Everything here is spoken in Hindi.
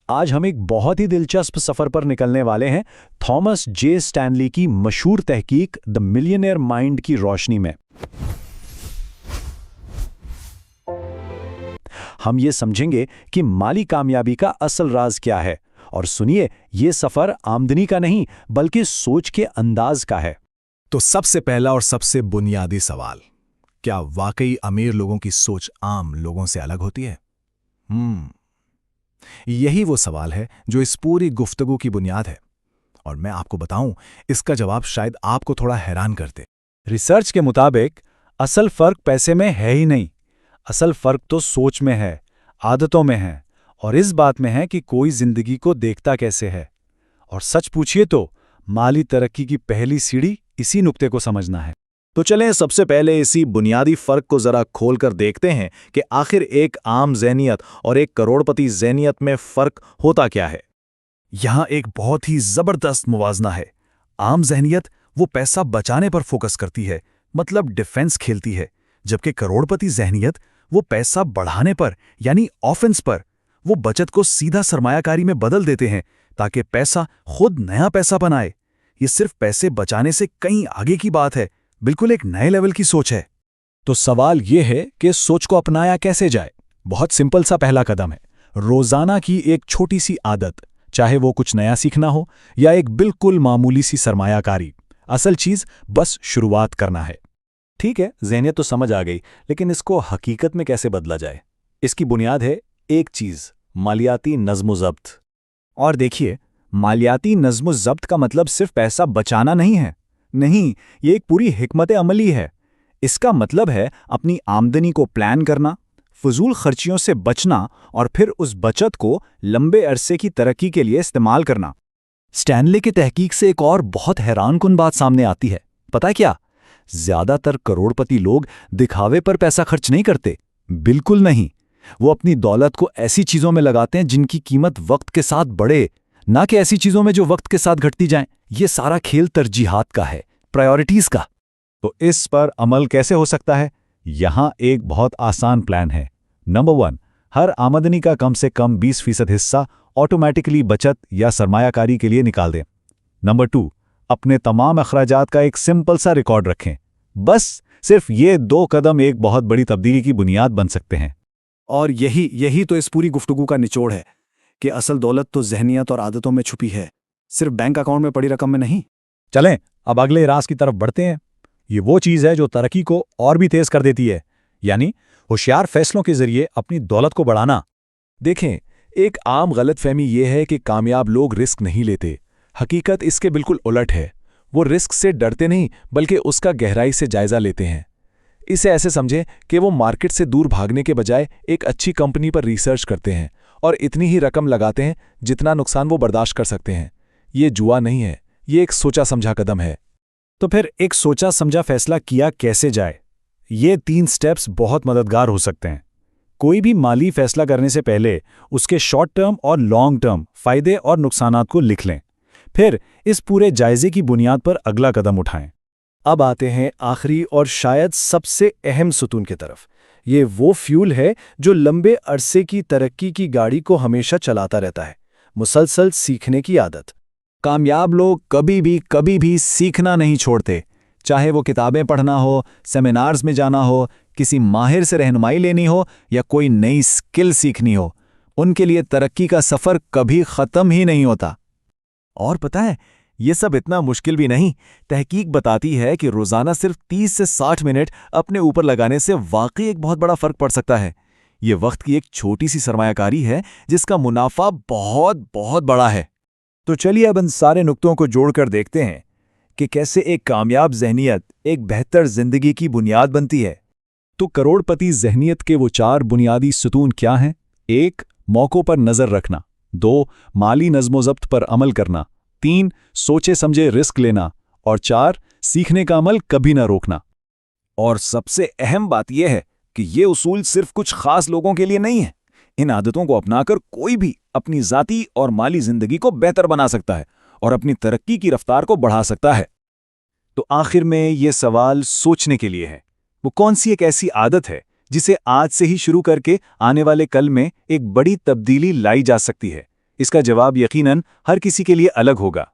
आज हम एक बहुत ही दिलचस्प सफर पर निकलने वाले हैं थॉमस जे स्टैनली की मशहूर तहकीक द मिलियनेयर माइंड की रोशनी में। हम ये समझेंगे कि माली कामयाबी का असल राज क्या है। और सुनिए, ये सफर आमदनी का नहीं बल्कि सोच के अंदाज का है। तो सबसे पहला और सबसे बुनियादी सवाल, क्या वाकई अमीर लोगों की सोच आम लोगों से अलग होती है? यही वो सवाल है जो इस पूरी गुफ्तगू की बुनियाद है। और मैं आपको बताऊं, इसका जवाब शायद आपको थोड़ा हैरान कर दे। रिसर्च के मुताबिक असल फर्क पैसे में है ही नहीं। असल फर्क तो सोच में है, आदतों में है, और इस बात में है कि कोई जिंदगी को देखता कैसे है। और सच पूछिए तो माली तरक्की की पहली सीढ़ी इसी नुक्ते को समझना है। तो चलें सबसे पहले इसी बुनियादी फर्क को जरा खोलकर देखते हैं कि आखिर एक आम ज़हनियत और एक करोड़पति ज़हनियत में फर्क होता क्या है। यहां एक बहुत ही जबरदस्त मुवाजना है। आम ज़हनियत वो पैसा बचाने पर फोकस करती है, मतलब डिफेंस खेलती है, जबकि करोड़पति ज़हनियत वो पैसा बढ़ाने पर यानी ऑफेंस पर, वो बचत को सीधा सरमायाकारी में बदल देते हैं ताकि पैसा खुद नया पैसा बनाए। ये सिर्फ पैसे बचाने से कहीं आगे की बात है, बिल्कुल एक नए लेवल की सोच है। तो सवाल यह है कि सोच को अपनाया कैसे जाए। बहुत सिंपल सा पहला कदम है, रोजाना की एक छोटी सी आदत, चाहे वो कुछ नया सीखना हो या एक बिल्कुल मामूली सी सरमायाकारी। असल चीज बस शुरुआत करना है। ठीक है, ज़हनियत तो समझ आ गई, लेकिन इसको हकीकत में कैसे बदला जाए? इसकी बुनियाद है एक चीज, मालियाती नज़्म-ओ-ज़ब्त। और देखिए, मालियाती नज़्म-ओ-ज़ब्त का मतलब सिर्फ पैसा बचाना नहीं है। नहीं, ये एक पूरी हिकमत अमली है। इसका मतलब है अपनी आमदनी को प्लान करना, फजूल खर्चियों से बचना और फिर उस बचत को लंबे अरसे की तरक्की के लिए इस्तेमाल करना। स्टैनले की तहकीक से एक और बहुत हैरानकुन बात सामने आती है। पता है क्या? ज्यादातर करोड़पति लोग दिखावे पर पैसा खर्च नहीं करते, बिल्कुल नहीं। वो अपनी दौलत को ऐसी चीजों में लगाते हैं जिनकी कीमत वक्त के साथ बढ़े, ना कि ऐसी चीजों में जो वक्त के साथ घटती जाएं। ये सारा खेल तरजीहात का है, प्रायोरिटीज का। तो इस पर अमल कैसे हो सकता है? यहां एक बहुत आसान प्लान है। नंबर 1, हर आमदनी का कम से कम 20% हिस्सा ऑटोमेटिकली बचत या सरमायाकारी के लिए निकाल दें। नंबर 2, अपने तमाम अखराजात का एक सिंपल सा रिकॉर्ड रखें। बस सिर्फ ये 2 कदम एक बहुत बड़ी तब्दीली की बुनियाद बन सकते हैं। और यही तो इस पूरी गुफ्तगू का निचोड़ है कि असल दौलत तो ज़हनियत और आदतों में छुपी है, सिर्फ बैंक अकाउंट में पड़ी रकम में नहीं। चलें अब अगले राज की तरफ बढ़ते हैं। ये वो चीज़ है जो तरक्की को और भी तेज कर देती है, यानी होशियार फैसलों के जरिए अपनी दौलत को बढ़ाना। देखें, एक आम गलतफहमी ये है कि कामयाब लोग रिस्क नहीं लेते। हकीकत इसके बिल्कुल उलट है। वो रिस्क से डरते नहीं बल्कि उसका गहराई से जायजा लेते हैं। इसे ऐसे समझें कि वो मार्केट से दूर भागने के बजाय एक अच्छी कंपनी पर रिसर्च करते हैं और इतनी ही रकम लगाते हैं जितना नुकसान वो बर्दाश्त कर सकते हैं। ये जुआ नहीं है, ये एक सोचा समझा कदम है। तो फिर एक सोचा समझा फैसला किया कैसे जाए? ये 3 स्टेप्स बहुत मददगार हो सकते हैं। कोई भी माली फैसला करने से पहले उसके शॉर्ट टर्म और लॉन्ग टर्म फायदे और नुकसानात को लिख लें। फिर इस पूरे जायजे की बुनियाद पर अगला कदम उठाएं। अब आते हैं आखिरी और शायद सबसे अहम सुतून की तरफ। ये वो फ्यूल है जो लंबे अरसे की तरक्की की गाड़ी को हमेशा चलाता रहता है, मुसलसल सीखने की आदत। कामयाब लोग कभी भी सीखना नहीं छोड़ते, चाहे वो किताबें पढ़ना हो, सेमिनार्स में जाना हो, किसी माहिर से रहनुमाई लेनी हो या कोई नई स्किल सीखनी हो। उनके लिए तरक्की का सफ़र कभी ख़त्म ही नहीं होता। और पता है, ये सब इतना मुश्किल भी नहीं। तहकीक बताती है कि रोज़ाना सिर्फ 30 से 60 मिनट अपने ऊपर लगाने से वाकई एक बहुत बड़ा फ़र्क पड़ सकता है। ये वक्त की एक छोटी सी सरमायाकारी है जिसका मुनाफा बहुत बहुत बड़ा है। तो चलिए अब इन सारे नुक्तों को जोड़कर देखते हैं कि कैसे एक कामयाब ज़हनियत एक बेहतर ज़िंदगी की बुनियाद बनती है। तो करोड़पति ज़हनियत के वो 4 बुनियादी सुतून क्या हैं? 1, मौक़ों पर नज़र रखना। 2, माली नज़्म-ओ-ज़ब्त पर अमल करना। 3, सोचे समझे रिस्क लेना। और 4, सीखने का अमल कभी ना रोकना। और सबसे अहम बात यह है कि ये उसूल सिर्फ कुछ खास लोगों के लिए नहीं है। इन आदतों को अपनाकर कोई भी अपनी ज़ाती और माली ज़िंदगी को बेहतर बना सकता है और अपनी तरक्की की रफ्तार को बढ़ा सकता है। तो आखिर में ये सवाल सोचने के लिए है, वो कौन सी एक ऐसी आदत है जिसे आज से ही शुरू करके आने वाले कल में एक बड़ी तब्दीली लाई जा सकती है? इसका जवाब यकीनन हर किसी के लिए अलग होगा।